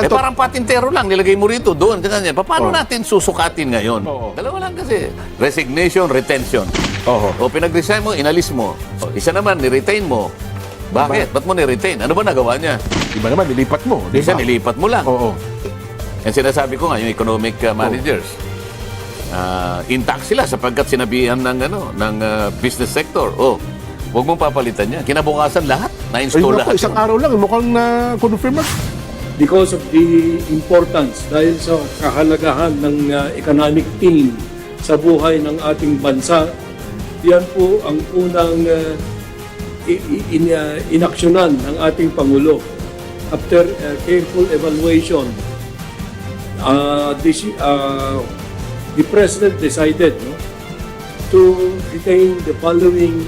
parang patintero lang, nilagay mo rito, doon, ganyan. Paano natin susukatin ngayon? Dalawa lang kasi. Resignation, retention. O pinag-resign mo, inalis mo. Isa naman, ni-retain mo. Bakit? Ba't mo ni-retain? Ano ba nagawa niya? Iba naman, nilipat mo. Isa, nilipat mo lang. Oo. Yan sinasabi ko nga, yung economic managers. Intact sila sapagkat sinabihan ng business sector. Huwag mong papalitan yan. Kinabukasan lahat. Na-install lahat. Isang araw lang, mukhang na-confirm na. Because of the importance, dahil sa kahalagahan ng economic team sa buhay ng ating bansa, yan po ang unang inaksyonan ng ating Pangulo. After careful evaluation, the President decided to retain the following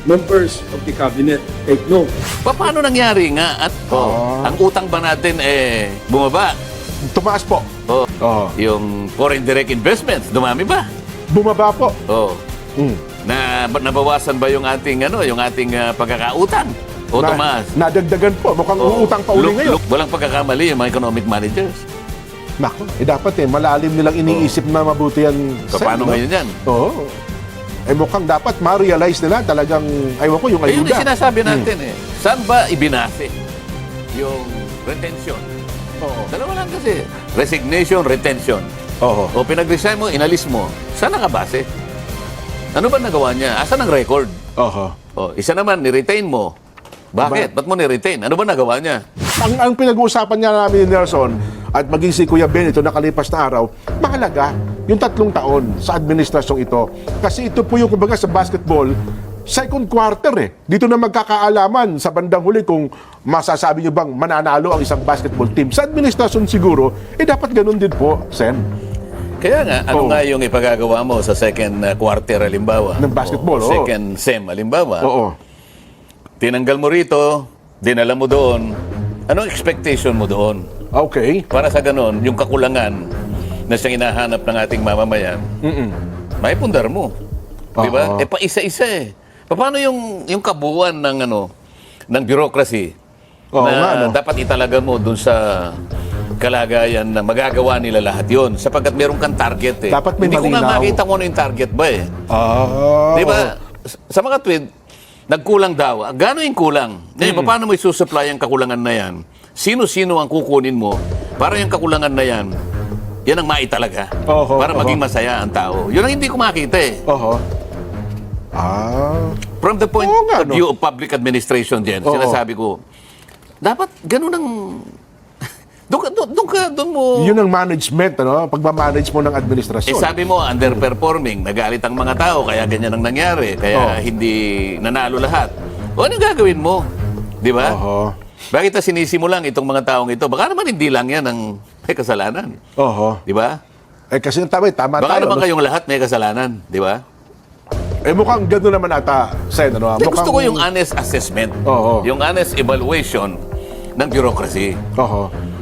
members of the cabinet. Take note. Paano nangyari nga? At ang utang ba natin bumaba? Tumaas po. Yung foreign direct investments, dumami ba? Bumaba po. Nabawasan ba yung ating pagkakautang? O tumaas? Nadagdagan po. Mukhang uutang pa uli ngayon. Walang pagkakamali yung mga economic managers. Naku, dapat malalim nilang iniisip na mabuti yan. Paano ngayon yan? Oo. Mukhang dapat ma-realize nila talagang, aywan ko, yung ayuda. Yun yung sinasabi natin Saan ba ibinase yung retention? Dalawa lang kasi. Resignation, retention. O pinag-resign mo, inalis mo. Saan nakabase? Ano ba nagawa niya? Asan ang record? Isa naman, ni-retain mo. Bakit? Ba't mo ni-retain? Ano ba nagawa niya? Ang pinag-uusapan niya namin ni Nelson at maging si Kuya Ben ito nakalipas na araw, mahalaga yung 3 taon sa administrasyong ito. Kasi ito po yung kumbaga sa basketball, second quarter Dito na magkakaalaman sa bandang huli kung masasabi niyo bang mananalo ang isang basketball team. Sa administrasyon siguro, dapat ganun din po, Sen. Kaya nga, ano nga yung ipagagawa mo sa second quarter, halimbawa? Ng basketball, second SEM, halimbawa? Tinanggal mo rito, dinala mo doon. Anong expectation mo doon? Okay. Para sa ganon, yung kakulangan na siyang hinahanap ng ating mamamayan, may pundar mo. Di ba? Pa isa-isa Paano yung kabuuan ng bureaucracy na dapat italaga mo dun sa kalagayan na magagawa nila lahat yon sapagkat meron kang target Dapat may Hindi ko nga malinaw. makita kung ano yung target ba Di ba? Sa mga tweet, nagkulang daw. Gano'n yung kulang? Ngayon, paano mo isusupply ang kakulangan na yan? Sino-sino ang kukunin mo para yung kakulangan na yan ang maitalaga. Para maging masaya ang tao. Yun ang hindi ko makita From the point of view of public administration, Jen, sinasabi ko, dapat ganun ang... Doon mo... Yun ang management, pagmamanage mo ng administrasyon. Sabi mo, underperforming, nagalit ang mga tao, kaya ganyan ang nangyari, kaya hindi nanalo lahat. Ano gagawin mo? Di ba? Bakit sinisimulan itong mga taong ito? Baka naman hindi lang yan ang may kasalanan. Di ba? Kasi tama Baka tayo. naman kayong lahat may kasalanan. Di ba? Mukhang gano'n naman ata, Sen. Gusto ko yung honest assessment. Yung honest evaluation ng bureaucracy.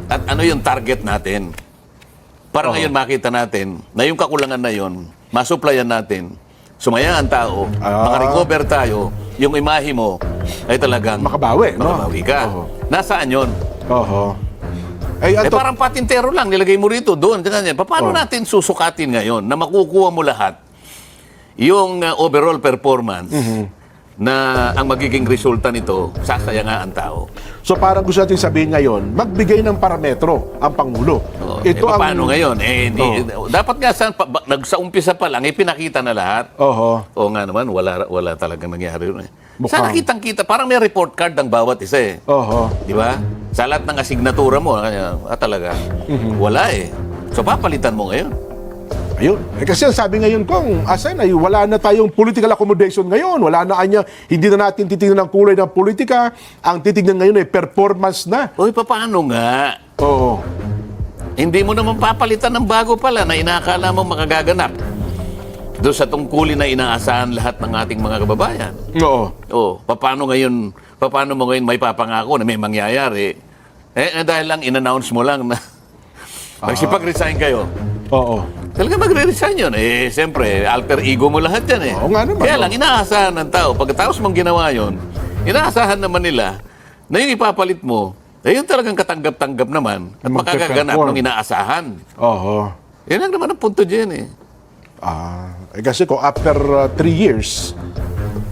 At ano yung target natin? Para ngayon makita natin na yung kakulangan na yun, masuplayan natin, sumaya ang tao, makarecover tayo, yung imahe mo ay talagang makabawi ka. Nasaan yun? Parang parang patintero lang, nilagay mo rito, doon, ganyan. Paano natin susukatin ngayon na makukuha mo lahat yung overall performance na ang magiging resulta nito, sasaya nga ang tao. So parang gusto natin sabihin ngayon, magbigay ng parametro ang Pangulo. Paano ngayon? Dapat nga sa umpisa pa lang, pinakita na lahat. Oo nga naman, wala talagang nangyari yun Sana kitang-kita, parang may report card ng bawat isa Di ba? Sa lahat ng asignatura mo, talaga, wala So papalitan mo ngayon. Ayun. Kasi ang sabi ngayon kong, asan ay wala na tayong political accommodation ngayon. Wala na hindi na natin titignan ang kulay ng politika. Ang titignan ngayon ay performance na. Paano nga? Hindi mo naman papalitan ng bago pala na inakala mo makagaganap doon sa tungkulin na inaasahan lahat ng ating mga kababayan. Paano mo ngayon may papangako na may mangyayari? Dahil lang in-announce mo lang na magsipag-resign kayo. Talaga magre-resign yun. Siyempre, alter ego mo lahat yan Oo nga naman. Kaya lang, inaasahan ng tao. Pagkatapos mong ginawa yun, inaasahan naman nila na yung ipapalit mo yun talagang katanggap-tanggap naman at makagaganap ng inaasahan. Oho. Yan lang naman ang punto dyan eh. Kasi kung after 3 years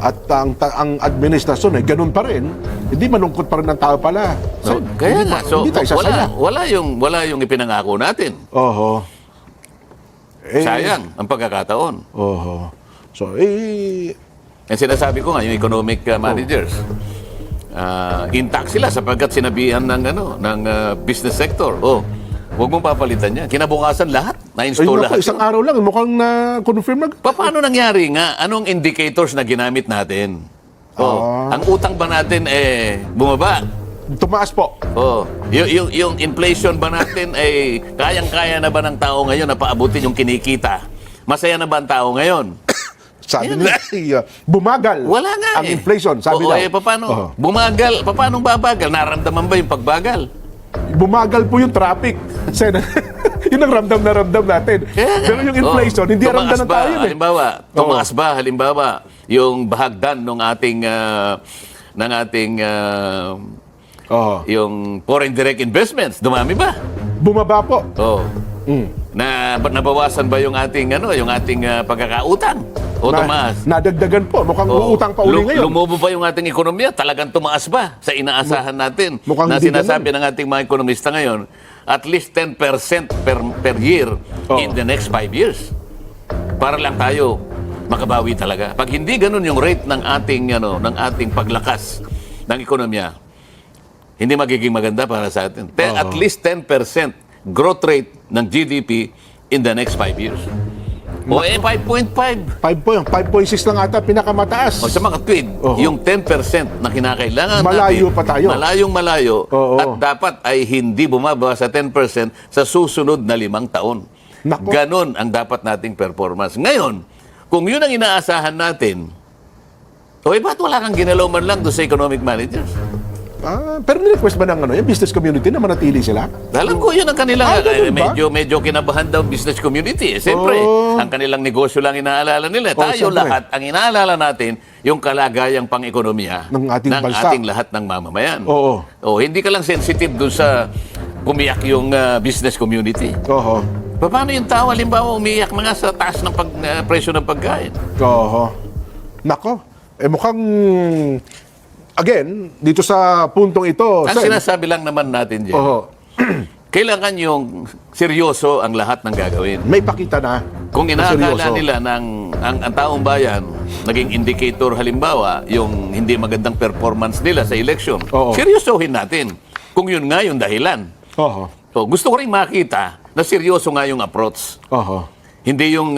at ang administrasyon ay ganun pa rin, hindi malungkot pa rin ang tao pala. So, kaya nga, so hindi tayo sasaya. wala yung ipinangako natin. Oho. Sayang ang pagkakataon. Oho. So, Ang sinasabi ko nga, yung economic managers, intact sila sapagkat sinabihan ng business sector. Huwag mong papalitan yan. Kinabukasan lahat. Na-install lahat. isang araw lang, mukhang na-confirm na. Paano nangyari nga? Anong indicators na ginamit natin? Ang utang ba natin bumaba? Tumaas po. Yung inflation ba natin kayang-kaya na ba ng tao ngayon na paabutin yung kinikita? Masaya na ba ang tao ngayon? Sabi nila, bumagal Wala nga ang inflation. Sabi daw. Paano? Bumagal. Paano babagal? Naramdaman ba yung pagbagal? Bumagal po yung traffic. Yun ang ramdam na ramdam natin. Pero yung inflation, hindi ramdam ng tayo. Tumaas ba, halimbawa, yung bahagdan ng ating yung foreign direct investments, dumami ba? Bumaba po. Nabawasan ba yung ating pagkakautang? O tumaas? Nadagdagan po. Mukhang uutang pa uli ngayon. Lumubo ba yung ating ekonomiya? Talagang tumaas ba sa inaasahan natin? Mukhang Na hindi sinasabi ng ating mga ekonomista ngayon, at least 10% per year in the next 5 years. Para lang tayo makabawi talaga. Pag hindi ganun yung rate ng ating paglakas ng ekonomiya, hindi magiging maganda para sa atin. At least 10% growth rate ng GDP in the next 5 years. 5.5. 5.6 lang ata pinakamataas. Sa mga tweed, yung 10% na kinakailangan Malayo natin, pa tayo. Malayo, at dapat ay hindi bumaba sa 10% sa susunod na 5 taon. Nako. Ganon ang dapat nating performance. Ngayon, kung yun ang inaasahan natin, ba't wala kang ginalaw man lang doon sa economic managers? Pero ni-request ba ng yung business community na manatili sila? Alam ko yun ang kanilang, ganun ba? medyo kinabahan daw business community. Siyempre, ang kanilang negosyo lang inaalala nila. Tayo siyempre. lahat, ang inaalala natin, yung kalagayang pang-ekonomiya Ng ating bansa. ating lahat ng mamamayan. Hindi ka lang sensitive dun sa umiyak yung business community. Paano yung tao, halimbawa, umiyak na nga sa taas ng presyo ng pagkain? Nako. Mukhang again, dito sa puntong ito, Ang sinasabi lang naman natin dyan, kailangan yung seryoso ang lahat ng gagawin. may pakita na. Kung inaakala seryoso. nila ang taong bayan, naging indicator halimbawa, yung hindi magandang performance nila sa election, seryosohin natin kung yun nga yung dahilan. Gusto ko rin makita na seryoso nga yung approach. Hindi yung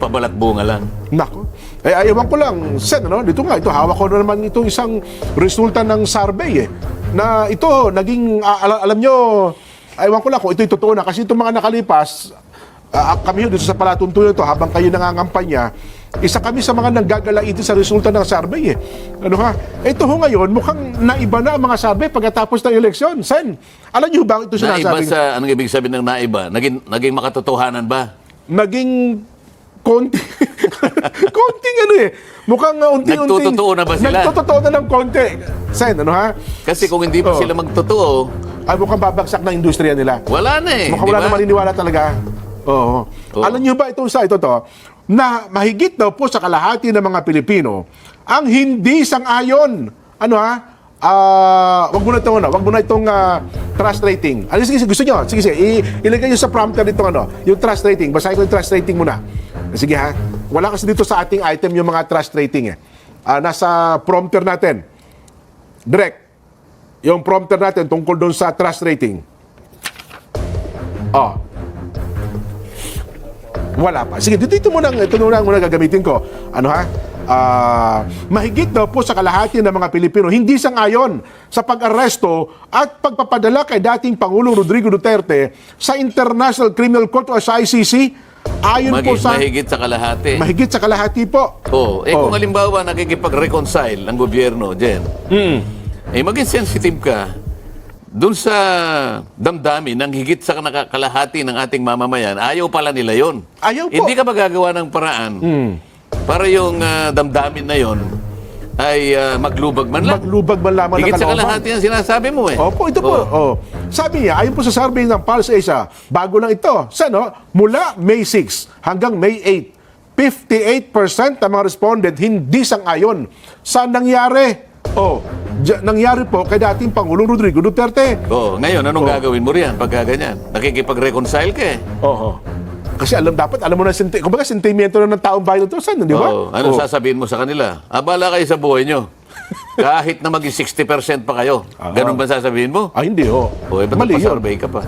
pabalat bunga lang. Nako. Ayawan ko lang, Sen, dito hawak ko na naman itong isang resulta ng survey na ito, naging, alam nyo, ayawan ko lang kung ito'y totoo na, kasi itong mga nakalipas, kami dito sa palatuntunan ito, habang kayo nangangampanya, isa kami sa mga nanggagalaiti sa resulta ng survey Ito ngayon, mukhang naiba na ang mga survey pagkatapos ng eleksyon. Sen, alam nyo ba ito sinasabi? Anong ibig sabihin ng naiba? Naging makatotohanan ba? Naging konting mukhang unti-unti. Nagtotoo na ba sila? Nagtotoo na ng konti. Sen, Kasi kung hindi pa sila magtotoo, ay mukhang babagsak na industriya nila. wala na Mukhang wala na maniniwala talaga. Alam niyo ba itong ito na mahigit daw po sa kalahati ng mga Pilipino ang hindi sang-ayon. Wag mo na itong trust rating. Sige, gusto nyo? Sige, ilagay nyo sa prompter dito yung trust rating. Basahin ko yung trust rating muna. Sige ha. Wala kasi dito sa ating item yung mga trust rating nasa prompter natin. Direct. Yung prompter natin tungkol doon sa trust rating. Wala pa. Sige, ito muna gagamitin ko. Mahigit daw po sa kalahati ng mga Pilipino hindi sang-ayon sa pag-aresto at pagpapadala kay dating Pangulong Rodrigo Duterte sa International Criminal Court o sa ICC. Ayon po sa mahigit sa kalahati. mahigit sa kalahati po. Kung halimbawa nakikipag-reconcile ang gobyerno, Jen, maging sensitive ka dun sa damdamin ng higit sa kalahati ng ating mamamayan. Ayaw pala nila yon. Ayaw po. Hindi ka ba gagawa ng paraan para yung damdamin na yon ay maglubag man lang. Maglubag man lamang ng Higit sa kalooban. kalahati ang sinasabi mo eh. Opo, ito po. Oh. Sabi niya, ayon po sa survey ng Pulse Asia, bago lang ito, mula May 6 hanggang May 8, 58% ng mga respondent hindi sang-ayon sa nangyari. Nangyari po kay dating Pangulong Rodrigo Duterte. Ngayon, anong gagawin mo riyan pagka ganyan? Nakikipag-reconcile ka eh. Kasi dapat alam mo na, kumbaga sentimiento na ng taong bayan ito, di ba? Anong sasabihin mo sa kanila? Abala kayo sa buhay nyo. Kahit na maging 60% pa kayo. Ganun ba sasabihin mo? Hindi Ba't mali yun. survey ka pa?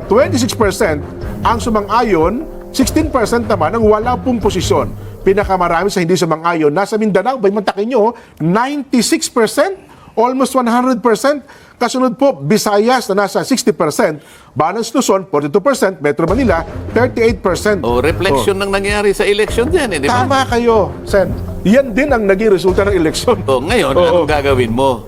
26% ang sumang-ayon, 16% naman ang wala pong posisyon. Pinakamarami sa hindi sumang-ayon, nasa Mindanao, Baymantakin nyo, 96%, almost 100%. Kasunod po, Visayas na nasa 60%, Balance Luzon, 42%, Metro Manila, 38%. Reflection ng nangyari sa election din, di ba? Tama kayo, Sen. Yan din ang naging resulta ng eleksyon. Ngayon, anong gagawin mo?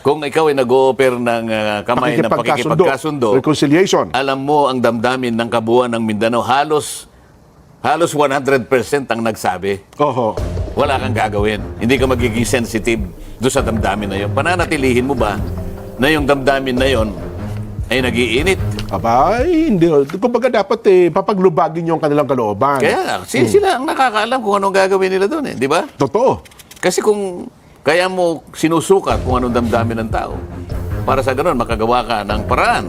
Kung ikaw ay nag-o-offer ng kamay ng pakikipagkasundo, reconciliation. alam mo ang damdamin ng kabuuan ng Mindanao, halos 100% ang nagsabi. Wala kang gagawin. Hindi ka magiging sensitive doon sa damdamin na yun. Pananatilihin mo ba na yung damdamin na yun ay nag-iinit? Hindi. Kumbaga dapat papaglubagin yung kanilang kalooban. Kaya sila ang nakakaalam kung anong gagawin nila doon, di ba? Totoo. Kasi kung kaya mo sinusukat kung anong damdamin ng tao, para sa ganun, makagawa ka ng paraan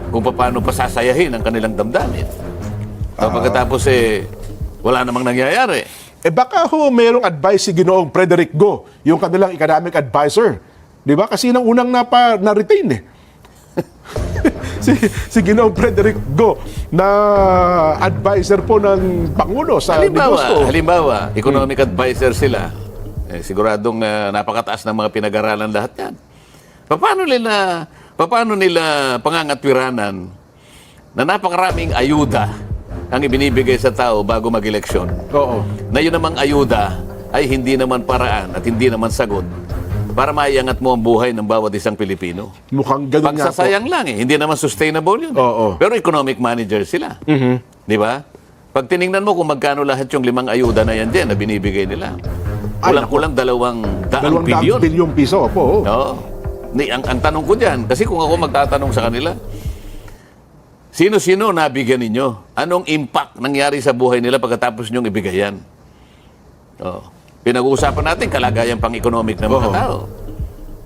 kung paano pasasayahin ang kanilang damdamin. Pagkatapos wala namang nangyayari. Baka mayroong advice si Ginoong Frederick Go, yung kanilang economic advisor. Di ba? Kasi nang unang na-retain si Ginoong Frederick Go na advisor po ng Pangulo sa negosyo. Halimbawa, economic advisor sila. Siguradong napakataas ng mga pinag-aralan lahat yan. Paano nila pangangatwiranan na napakaraming ayuda ang ibinibigay sa tao bago mag-eleksyon? Na yun namang ayuda ay hindi naman paraan at hindi naman sagot para maiangat mo ang buhay ng bawat isang Pilipino. Mukhang ganun nga po. Pagsasayang lang hindi naman sustainable yun. Pero economic manager sila. Di ba? Pag tiningnan mo kung magkano lahat yung 5 ayuda na yan din na binibigay nila. Kulang-kulang 200 bilyong piso po. Ang tanong ko dyan, kasi kung ako magtatanong sa kanila, sino-sino nabigyan ninyo? Anong impact nangyari sa buhay nila pagkatapos nyong ibigay yan? Pinag-uusapan natin kalagayan pang-economic ng mga tao.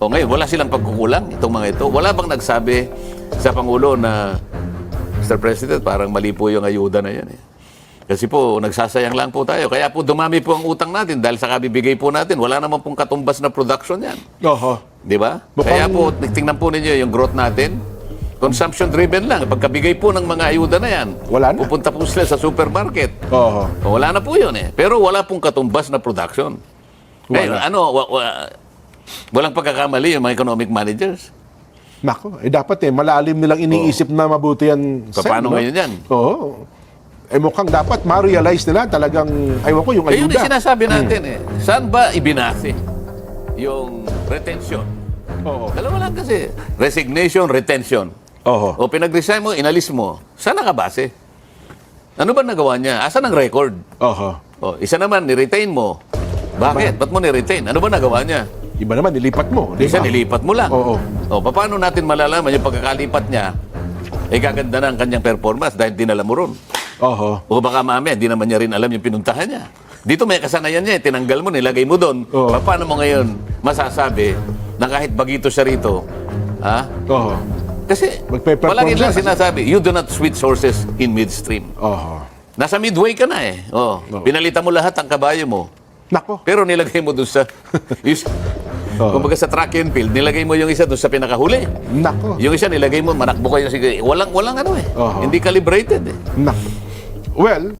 Ngayon, wala silang pagkukulang itong mga ito. Wala bang nagsabi sa Pangulo na, Mr. President, parang mali po yung ayuda na yan. Kasi po, nagsasayang lang po tayo. Kaya po, dumami po ang utang natin dahil sa kabibigay po natin. Wala naman pong katumbas na production yan. Di ba? Kaya po, tingnan po ninyo yung growth natin. Consumption-driven lang. Pagkabigay po ng mga ayuda na yan, wala na. Pupunta po sila sa supermarket. Wala na po yun Pero wala pong katumbas na production. Ngayon, walang pagkakamali yung mga economic managers. Nako, dapat malalim nilang iniisip na mabuti yan. Paano ngayon yan? Mukhang dapat ma-realize nila talagang, yung Ayun ayuda. yung sinasabi natin Saan ba ibinase yung retention? Dalawa lang kasi. Resignation, retention. O pinag-resign mo, inalis mo. Saan nakabase? Ano ba nagawa niya? Asan ang record? Isa naman, ni-retain mo. Bakit? Ba't mo ni-retain? Ano ba nagawa niya? Iba naman, nilipat mo. Isa, nilipat mo lang. Paano natin malalaman yung pagkakalipat niya, gaganda na ang kanyang performance dahil dinala mo ron? O baka mamaya, di naman niya rin alam yung pinuntahan niya. Dito may kasanayan niya, tinanggal mo, nilagay mo doon. Paano mo ngayon masasabi na kahit bagito siya rito, kasi palagi lang sinasabi, you do not switch horses in midstream. Nasa midway ka na pinalitan mo lahat ang kabayo mo. Nako. Pero nilagay mo doon sa, kumbaga sa track and field, nilagay mo yung isa doon sa pinakahuli. Nako. Yung isa nilagay mo, manakbo kayo. Walang hindi calibrated Nako. Well,